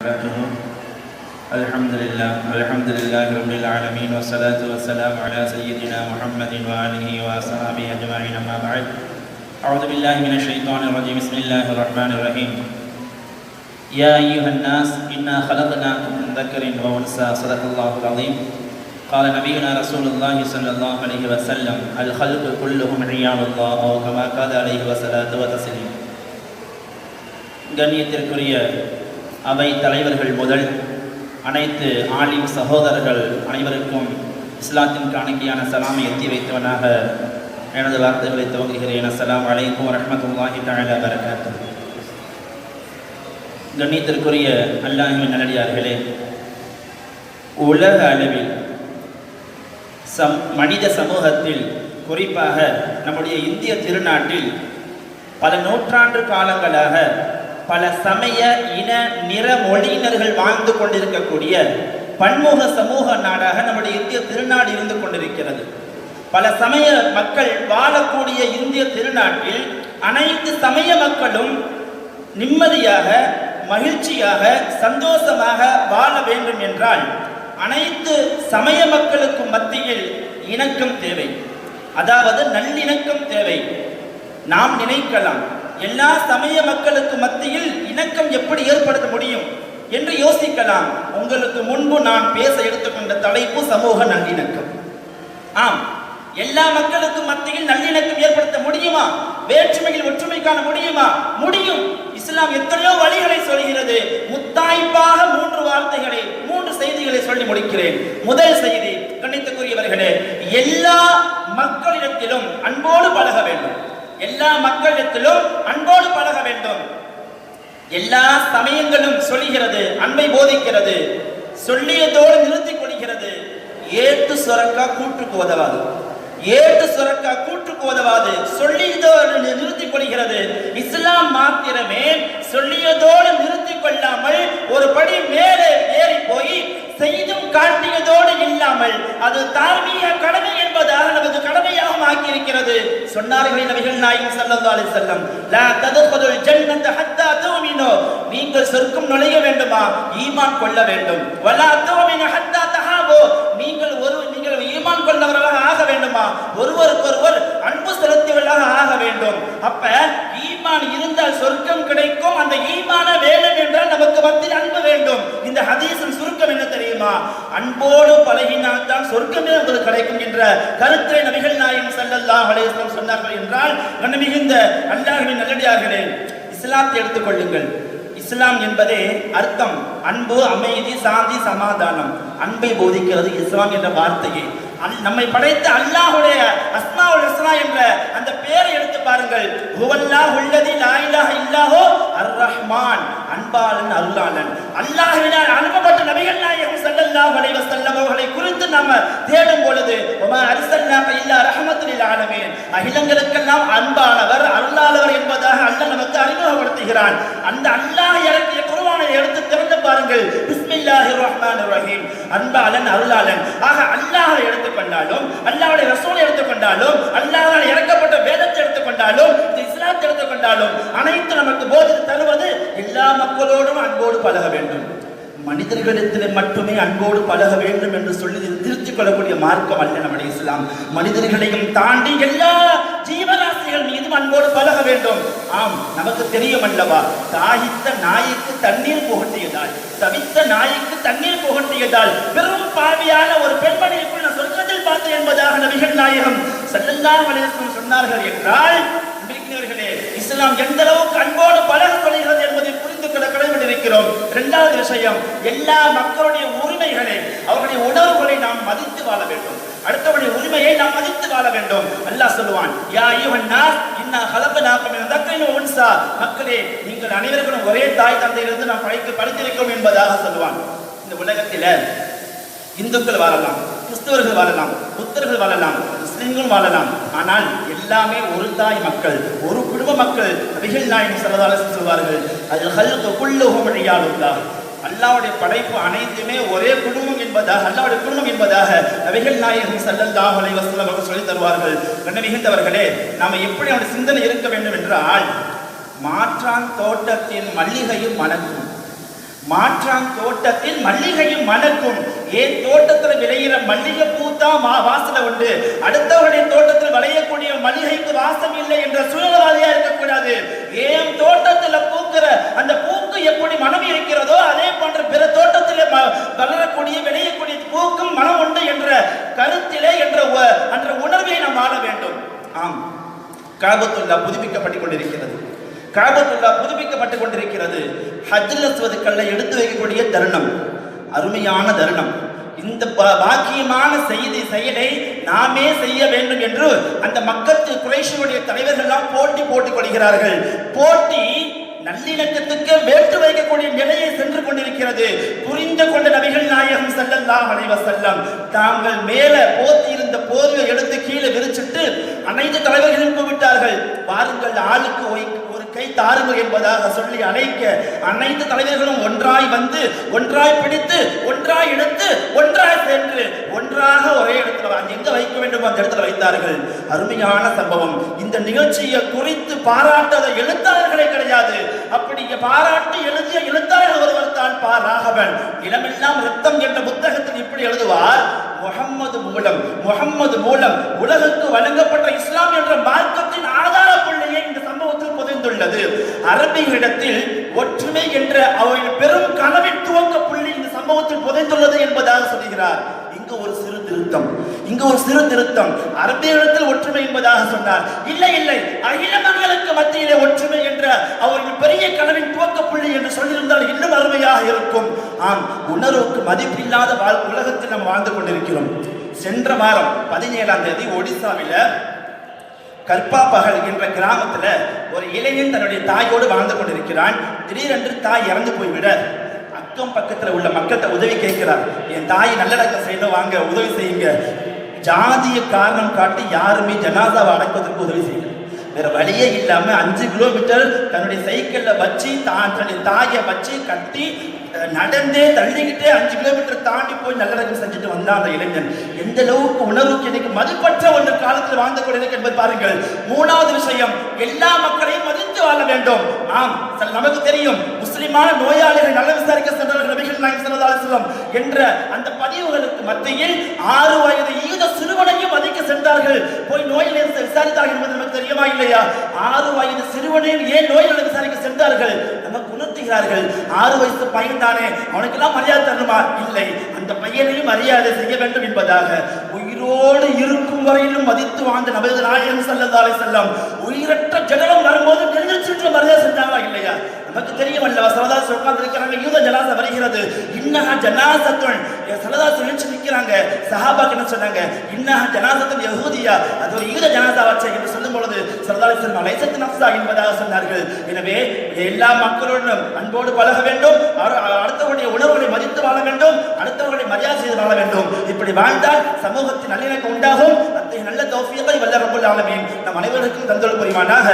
الحمد لله رب العالمين والصلاة والسلام على سيدنا محمد وآله وصحبه أجمعين أما بعد أعوذ بالله من الشيطان الرجيم بسم الله الرحمن الرحيم يا أيها الناس إنا خلقناكم من ذكر وأنثى صدق الله العظيم قال نبينا رسول الله صلى الله عليه وسلم الخلق كلهم عيال الله أو كما قال عليه الصلاة والتسليم கண்ணியத்திற்குரிய அவை தலைவர்கள் முதல் அனைத்து ஆலிம் சகோதரர்கள் அனைவருக்கும் இஸ்லாத்தின் காணிக்கையான சலாமை எத்தி வைத்தவனாக எனது வார்த்தைகளை துவங்குகிறேன். அஸ்ஸலாமு அலைக்கும் வரஹ்மத்துல்லாஹி தஆலா பரகாத்துஹு. கண்ணியத்திற்குரிய அல்லாஹ்வின் நல்லடியார்களே, உலக அளவில் மனித சமூகத்தில் குறிப்பாக நம்முடைய இந்திய திருநாட்டில் பல நூற்றாண்டு காலங்களாக பல சமய இன நிற மொழியினர்கள் வாழ்ந்து கொண்டிருக்கக்கூடிய பன்முக சமூக நாடாக நம்முடைய இந்திய திருநாடு இருந்து கொண்டிருக்கிறது. பல சமய மக்கள் வாழக்கூடிய இந்திய திருநாட்டில் அனைத்து சமய மக்களும் நிம்மதியாக மகிழ்ச்சியாக சந்தோஷமாக வாழ வேண்டும் என்றால் அனைத்து சமய மக்களுக்கும் மத்தியில் இணக்கம் தேவை, அதாவது நல்லிணக்கம் தேவை. நாம் நினைக்கலாம், எல்லா சமய மக்களுக்கு மத்தியில் இணக்கம் எப்படி ஏற்படுத்த முடியும் என்று யோசிக்கலாம். உங்களுக்கு முன்பு நான் பேச எடுத்துக்கொண்ட தலைப்பு சமூக நல்லிணக்கம். ஆம், எல்லா மக்களுக்கு மத்தியில் நல்லிணக்கம் ஏற்படுத்த முடியுமா? வேற்றுமையில் ஒற்றுமை காண முடியுமா? முடியும். இஸ்லாம் எத்தனையோ வழிகளை சொல்கிறது. முத்தாய்ப்பாக 3 வார்த்தைகளை 3 செய்திகளை சொல்லி முடிக்கிறேன். முதல் செய்தி, கண்ணியத்துக்குரியவர்களே, எல்லா மக்களிடத்திலும் அன்போடு பழக வேண்டும். எல்லா மக்களிடத்திலும் அன்போடு பழக வேண்டும். எல்லா சமயங்களும் சொல்லுகிறது, அன்பை போதிக்கிறது, சொல்லியதோடு நிறுத்திக் கொள்கிறது. ஏட்டு சுரக்கா கூட்டுக்கு உதவாது, ஏட்டு சுரக்கா கூட்டுக்கு உதவாது, சொல்லியதோடு நிறுத்திக் கொள்கிறது. இஸ்லாம் மாத்திரமே சொல்லியதோடு நிறுத்திக் கொள்ளாமல் ஒரு படி மேலே ஏறி போய் செய்தும் காட்டியதோடு இல்லாமல் அது தார்மீக கடமை என்பதாக நமது கடமையாக ஆக்கி இருக்கிறது. சொன்னார்கள் நபிகள் நாயகம் ஸல்லல்லாஹு அலைஹி வஸல்லம், லா ததுகுலுல் ஜன்னத ஹத்தா துமினு, நீங்கள் சொர்க்கம் நுழைய வேண்டுமா ஈமான் கொள்ள வேண்டும். வலா துமினு ஹத்தா தஹாபு, நீங்கள் ஈமான் கொண்டவர்களாக ஆக வேண்டுமா ஒருவருக்கொருவர் அன்பு செலுத்தியவர்களாக ஆக வேண்டும். அப்ப ஈமான் இருந்தால் சொர்க்கம் கிடைக்கும். அந்த ஈமான வேண்டும் என்றால் நமக்கு மத்தியில் அன்பு வேண்டும். இந்த ஹதீஸின் சுருக்கம் என்ன தெரியுமா? அன்போடு பழகினால் தான் சொர்க்கமே உங்களுக்கு கிடைக்கும் என்ற கருத்தை நபிகள் நாயகம் ஸல்லல்லாஹு அலைஹி வஸல்லம் சொன்னார்கள் என்றால், மிகுந்த அல்லாஹ்வின் நல்லடியார்களே, இஸ்லாத்தை எடுத்துக்கொள்ளுங்கள். இஸ்லாம் என்பதே அர்த்தம் அன்பு, அமைதி, சாந்தி, சமாதானம். அன்பை போதிக்கிறது இஸ்லாம் என்ற வார்த்தையை. நம்மை படைத்த அல்லாஹ்வுடைய அஸ்மாஉல் ஹுஸ்னா என்ற அந்த பெயரை எடுத்து பாருங்கள். ஹுவல்லாஹுல்லதி லா இலாஹ இல்லாஹு அர்-ரஹ்மான், அன்பாளன் அருளாளன். அல்லாஹ்வினால் அனுப்பப்பட்ட நபிகள் நாயகம் ஸல்லல்லாஹு அலைஹி வஸல்லம் அவர்களை குறித்து நாம தேடும் பொழுது, வமா அர்ஸல்னாக இல்லா ரஹ்மத்துல் லில் ஆலமீன், அகிலங்களுக்கெல்லாம் அன்பானவர் அருளாளவர் என்பதாக அல்லாஹ் நமக்கு அறிமுகப்படுத்துகிறான். அந்த அல்லாஹ் இறக்கிய குர்ஆனை எடுத்து திறந்து பாருங்கள். பிஸ்மில்லாஹிர் ரஹ்மானிர் ரஹீம், அன்பாளன் அருளாளன். ஆக அல்லாஹ்வை எடுத்துக்கொண்டாலும், அல்லாஹ்வுடைய ரசூலை எடுத்துக்கொண்டாலும், அல்லாஹ்வால் இறக்கப்பட்ட வேதத்தை எடுத்துக்கொண்டாலும், இஸ்லாத்தை எடுத்துக்கொண்டாலும் அனைத்து நமக்கு போதித்து தருவது எல்லா மக்களோடும் அன்போடு பழக வேண்டும். மனிதர்களிடத்தில் மட்டுமே அன்போடு பழக வேண்டும் என்று சொல்லி திருத்திக் கொள்ளக்கூடிய மார்க்கம் அல்ல நம்முடைய இஸ்லாம். மனிதர்களையும் தாண்டி எல்லா ஜீவராசிகள் மீதும் அன்போடு பழக வேண்டும். ஆம், நமக்கு தெரியும் அல்லவா, தாகித்த நாய்க்கு தண்ணீர் புகட்டியதால், தவித்த நாய்க்கு தண்ணீர் புகட்டியதால் பெரும் பாவியான ஒரு பெண்மணிக்குள் நான் சொர்க்கத்தில் பார்த்தேன் என்பதாக நபிகள் நாயகம் ஸல்லல்லாஹு அலைஹி வஸல்லம் சொன்னார்கள் என்றால், இஸ்லாம் எந்த அளவுக்கு அன்போடு பழக சொல்கிறது என்பதை புரிந்து கொள்ள கடமைப்பட்டிருக்கிறோம். இரண்டாவது விஷயம், எல்லா மக்களுடைய உரிமைகளை, அவர்களுடைய உணர்வுகளை நாம் மதித்து வாழ வேண்டும். அடுத்தவருடைய உரிமையை நாம் மதித்து வாழ வேண்டும். அல்லாஹ் சொல்லுவான், யா அய்யுஹன் நாஸ் இன்னா கலக்னாகும் மின் தக்ரின் வ உன்ஸா, மக்களே நீங்கள் அனைவரும் ஒரே தாய் தந்தையிலிருந்து நாம் படைத்திருக்கிறோம் என்பதாக சொல்லுவான். இந்த உலகத்தில் இந்துக்கள் வாழலாம், கிறிஸ்தவர்கள் வாழலாம், புத்தர்கள் வாழலாம், முஸ்லிம்கள் வாழலாம். ஆனால் எல்லாமே ஒரு தாய் மக்கள், ஒரு குடும்ப மக்கள். நபிகள் நாயகம் ஸல்லல்லாஹு அலைஹி வஸல்லம் சொல்வார்கள், அல் ஹல்கு குல்லுஹும் இயாலுல்லாஹ், அல்லாஹ்வுடைய படைப்பு அனைத்துமே ஒரே குடும்பம் என்பதாக, அல்லாஹ்வுடைய குடும்பம் என்பதாக நபிகள் நாயகம் ஸல்லல்லாஹு அலைஹி வஸல்லம் அவர்கள் சொல்லி தருவார்கள். கண்ணியமிகுந்தவர்களே, நாம எப்படி அவருடைய சிந்தனை இருக்க வேண்டும் என்றால், மாற்றான் தோட்டத்தின் மல்லிகையும் மணக்கும், மாற்றான் தோட்டத்தில் மல்லிகையும் மணக்கும். ஏன் தோட்டத்தில் விளையிற மல்லிகை பூத்தான் வாசனை உண்டு, அடுத்தவருடைய தோட்டத்தில் விளையக்கூடிய மல்லிகைக்கு வாசம் இல்லை என்ற சூழ்நிலையா இருக்கக்கூடாது. ஏன் தோட்டத்தில் பூக்கிற அந்த பூக்கு எப்படி மனம் இருக்கிறதோ அதே போன்ற பிற தோட்டத்தில் வளரக்கூடிய விளையக்கூடிய பூக்கும் மனம் உண்டு என்ற கருத்திலே என்ற உணர்வை நாம் ஆள வேண்டும். ஆம், காபத்துல்லா புதுப்பிக்கப்பட்டுக் கொண்டிருக்கிறது. காபத்துல்லா புதுப்பிக்கப்பட்டுக் கொண்டிருக்கிறது. ஹஜ்ஜுல் அஸ்வத் கல்லை எடுத்து வைக்கக்கூடிய தருணம், அருமையான தருணம். இந்த பாக்கியமான செயலை நாமே செய்ய வேண்டும் என்று அந்த மக்கத்து குறைஷியுடைய தலைவர்கள் எல்லாம் போட்டுக் கொள்கிறார்கள். போட்டி நல்லிணக்கத்துக்கு வேட்டு வைக்கக்கூடிய நிலையை சென்று கொண்டிருக்கிறது. புரிந்து கொண்ட நபிகள் நாயகம் ஸல்லல்லாஹு அலைஹி வஸல்லம் தாங்கள் மேல போத்தி இருந்த போர்வை எடுத்து கீழே விரிச்சிட்டு அனைத்து தலைவர்களையும் கூப்பிட்டார்கள். வாருங்கள், ஆளுக்கு ஒரு கை தாருங்கள் என்பதாக சொல்லி அழைக்க அனைத்து தலைவர்களும் ஒன்றாய் வந்து ஒன்றாய் பிடித்து ஒன்றாய் எடுத்து ஒன்றாய் சென்று ஒன்றாக ஒரே இடத்துல எங்க வைக்க வேண்டும் அந்த இடத்துல வைத்தார்கள். அருமையான சம்பவம். இந்த நிகழ்ச்சியை குறித்து பாராட்டாத எழுத்தாளர்களே கிடையாது. அப்படி பாராட்டி எழுதிய எழுத்தாளர் ஒருவர் தான் பா ராகவன். இளமெல்லாம் ரத்தம் என்ற புத்தகத்தில் இப்படி எழுதுவார்: முகம்மது மூலம் உலகுக்கு வழங்கப்பட்ட இஸ்லாம் என்ற மார்க்கத்தின் ஆதார புள்ளியை இந்த சம்பவத்தில் புதைந்துள்ளது. அரபிகளிடத்தில் ஒற்றுமை என்ற அவரின் பெரும் கனவின் துவக்க புள்ளி இந்த சம்பவத்தில் புதைந்துள்ளது என்பதாக சொல்கிறார். இங்கு ஒரு சிறு திருத்தம். அரபியத்தில் ஒற்றுமை என்பதாக சொன்னார். இல்லை, அகில மக்களுக்கு மத்தியிலே ஒற்றுமை என்ற அவரின் பெரிய கனவின் துவக்க புள்ளி என்று சொல்லியிருந்தால் இன்னும் அருமையாக இருக்கும். ஆம், உணர்வுக்கு மதிப்பில்லாத உலகத்தில் நாம் வாழ்ந்து கொண்டிருக்கிறோம். சென்ற வாரம் 17ஆம் தேதி ஒடிசாவில கற்பா பகல் என்ற கிராமத்துல ஒரு இளைஞன் தன்னுடைய தாயோடு வாழ்ந்து கொண்டிருக்கிறான். திடீரென்று தாய் இறந்து போய்விட அக்கம் பக்கத்தில் உள்ள மக்கள்கிட்ட உதவி கேட்கிறார். என் தாய் நல்லடக்கம் செய்ய வாங்க, உதவி செய்யுங்க. ஜாதிய காரணம் காட்டி யாருமே ஜனாதாவை அடக்குவதற்கு உதவி செய்யல. வேற வழியே இல்லாம 5 கிலோமீட்டர் தன்னுடைய சைக்கிள்ல வச்சு தன்னுடைய தாயை வச்சு கட்டி நடந்தே தள்ளிக்கிட்டே 5 கிலோமீட்டர் தாண்டி போய் நல்லடக்கம் செஞ்சுட்டு வந்தான் அந்த இளைஞன். எந்த அளவுக்கு உணர்வுக்கு எனக்கு மதிப்பற்ற ஒன்று காலத்தில் வாழ்ந்து கொண்டிருக்க என்பது பாருங்கள். 3வது விஷயம், எல்லா மக்களையும் மதித்து வாழ வேண்டும். ஆம், நமக்கு தெரியும், முஸ்லிமான நோயாளிகள் நல்ல விசாரிக்க சென்றவர்கள் நபிகள் நாயகம் ஸல்லல்லாஹு அலைஹி வஸல்லம் என்ற அந்த பதிவுகளுக்கு மத்தியில் 6 வயது ஈத சிறுவனையும் மதிக்க சென்றார்கள். போய் நோயில் விசாரித்தார்கள் என்பது நமக்கு தெரியுமா இல்லையா? 6 வயது சிறுவனையும் ஏன் நோய்களை விசாரிக்க சென்றார்கள்? நமக்கு உணர்த்துகிறார்கள். 6 வயசு பையன் தானே, அவனுக்கெல்லாம் மரியாதை தரணுமா? இல்லை, அந்த பையனையும் மரியாதை செய்ய வேண்டும் என்பதாக உயிரோடு இருக்கும் வரையிலும் மதித்து வாழ்ந்த நபிகள் நாயகம் ஸல்லல்லாஹு அலைஹி வஸல்லம் உயிரற்ற ஜனனம் வரும்போது நெருங்கி மரியாதை செஞ்சாங்களா இல்லையா? நமக்கு தெரியும் அல்லவா? சல்லல்லாஹு உட்கார்ந்து இருக்கிறாங்க, யூத ஜனாசா வருகிறது. இன்னஹா ஜனாசத்துன், சல்லல்லாஹு நினைச்சு நிற்கிறாங்க. சஹாபாக்கு என்ன சொன்னாங்க? இன்னஹா ஜனாசத்துன் யஹூதியா, அது ஒரு யூத ஜனாசா வச்ச என்று சொல்லும் பொழுது சல்லல்லாஹு அலைஹி வஸல்லம் லைஸத் நஃப்ஸா என்பதாக சொன்னார்கள். எனவே எல்லா மக்களுடன் அன்போடு பழக வேண்டும், அடுத்தவருடைய உணர்வுகளை மதித்து வாழ வேண்டும், அடுத்தவர்களை மரியாதை செய்து வாழ வேண்டும். இப்படி வாழ்ந்தால் சமூகத்தின் நல்லிணக்கம் உண்டாகும். அத்தகைய நல்ல தௌஃபீகை வல்ல ரப்பல் ஆலமீன் நம் அனைவருக்கும் தந்தருள் புரிவானாக.